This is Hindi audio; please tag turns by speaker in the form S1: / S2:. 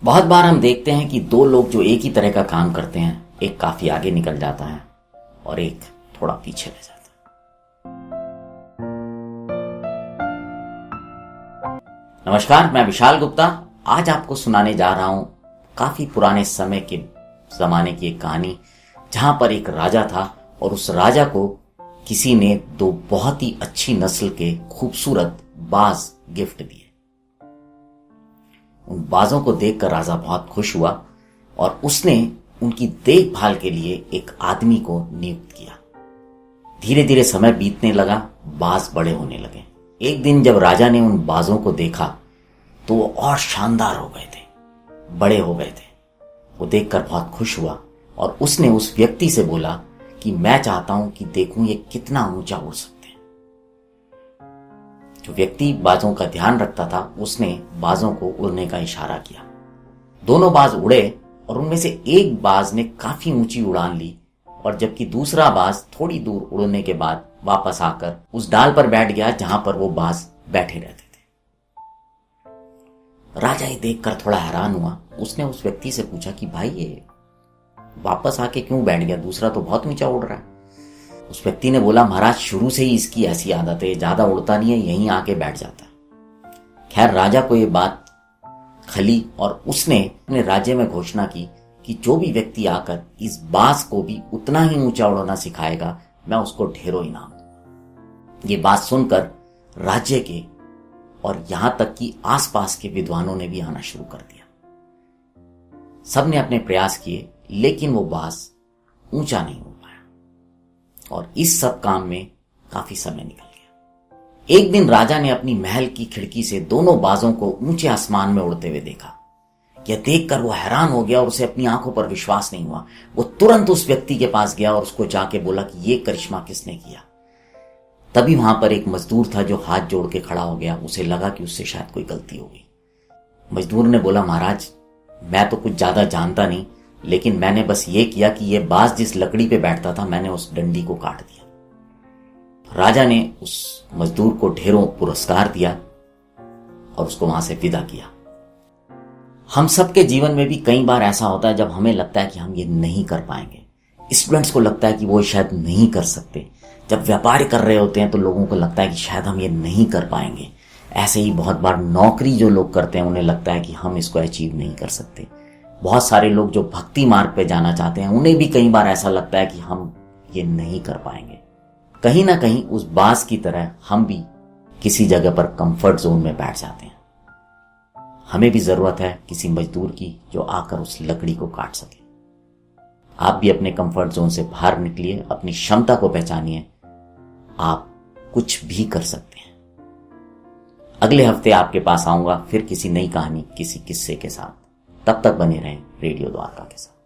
S1: बहुत बार हम देखते हैं कि दो लोग जो एक ही तरह का काम करते हैं, एक काफी आगे निकल जाता है और एक थोड़ा पीछे रह जाता है। नमस्कार, मैं विशाल गुप्ता आज आपको सुनाने जा रहा हूं काफी पुराने समय के जमाने की एक कहानी, जहां पर एक राजा था और उस राजा को किसी ने दो बहुत ही अच्छी नस्ल के खूबसूरत बाज गिफ्ट दिए। उन बाजों को देखकर राजा बहुत खुश हुआ और उसने उनकी देखभाल के लिए एक आदमी को नियुक्त किया। धीरे धीरे समय बीतने लगा, बाज बड़े होने लगे। एक दिन जब राजा ने उन बाजों को देखा तो वो और शानदार हो गए थे, बड़े हो गए थे। वो देखकर बहुत खुश हुआ और उसने उस व्यक्ति से बोला कि मैं चाहता हूं कि देखूं ये कितना ऊंचा उड़ सकते हैं। जो व्यक्ति बाजों का ध्यान रखता था उसने बाजों को उड़ने का इशारा किया। दोनों बाज उड़े और उनमें से एक बाज ने काफी ऊंची उड़ान ली और जबकि दूसरा बाज थोड़ी दूर उड़ने के बाद वापस आकर उस डाल पर बैठ गया जहां पर वो बाज बैठे रहते थे। राजा ये देखकर थोड़ा हैरान हुआ। उसने उस व्यक्ति से पूछा कि भाई ये वापस आके क्यों बैठ गया, दूसरा तो बहुत ऊंचा उड़ रहा है। उस व्यक्ति ने बोला, महाराज शुरू से ही इसकी ऐसी आदत है, ज्यादा उड़ता नहीं है, यहीं आके बैठ जाता है। खैर, राजा को ये बात खली और उसने अपने राज्य में घोषणा की कि जो भी व्यक्ति आकर इस बाज को भी उतना ही ऊंचा उड़ना सिखाएगा, मैं उसको ढेरों इनाम दूंगा। ये बात सुनकर राज्य के और यहां तक कि आसपास के विद्वानों ने भी आना शुरू कर दिया। सबने अपने प्रयास किए लेकिन वो बाज ऊंचा नहीं हो पाया और इस सब काम में काफी समय निकल गया। एक दिन राजा ने अपनी महल की खिड़की से दोनों बाजों को ऊंचे आसमान में उड़ते हुए देखा। यह देखकर वो हैरान हो गया और उसे अपनी आंखों पर विश्वास नहीं हुआ। वो तुरंत उस व्यक्ति के पास गया और उसको जाके बोला कि ये करिश्मा किसने किया। तभी वहां पर एक मजदूर था जो हाथ जोड़ के खड़ा हो गया। उसे लगा कि उससे शायद कोई गलती हो गई। मजदूर ने बोला, महाराज मैं तो कुछ ज्यादा जानता नहीं, लेकिन मैंने बस ये किया कि ये बाज जिस लकड़ी पे बैठता था मैंने उस डंडी को काट दिया। राजा ने उस मजदूर को ढेरों पुरस्कार दिया और उसको वहां से विदा किया। हम सबके जीवन में भी कई बार ऐसा होता है जब हमें लगता है कि हम ये नहीं कर पाएंगे। स्टूडेंट्स को लगता है कि वो शायद नहीं कर सकते। जब व्यापार कर रहे होते हैं तो लोगों को लगता है कि शायद हम ये नहीं कर पाएंगे। ऐसे ही बहुत बार नौकरी जो लोग करते हैं उन्हें लगता है कि हम इसको अचीव नहीं कर सकते। बहुत सारे लोग जो भक्ति मार्ग पे जाना चाहते हैं उन्हें भी कई बार ऐसा लगता है कि हम ये नहीं कर पाएंगे। कहीं ना कहीं उस बाज की तरह हम भी किसी जगह पर कंफर्ट जोन में बैठ जाते हैं। हमें भी जरूरत है किसी मजदूर की जो आकर उस लकड़ी को काट सके। आप भी अपने कंफर्ट जोन से बाहर निकलिए, अपनी क्षमता को पहचानिए। आप कुछ भी कर सकते हैं। अगले हफ्ते आपके पास आऊंगा फिर किसी नई कहानी, किसी किस्से के साथ। तब तक बने रहें रेडियो द्वारका के साथ।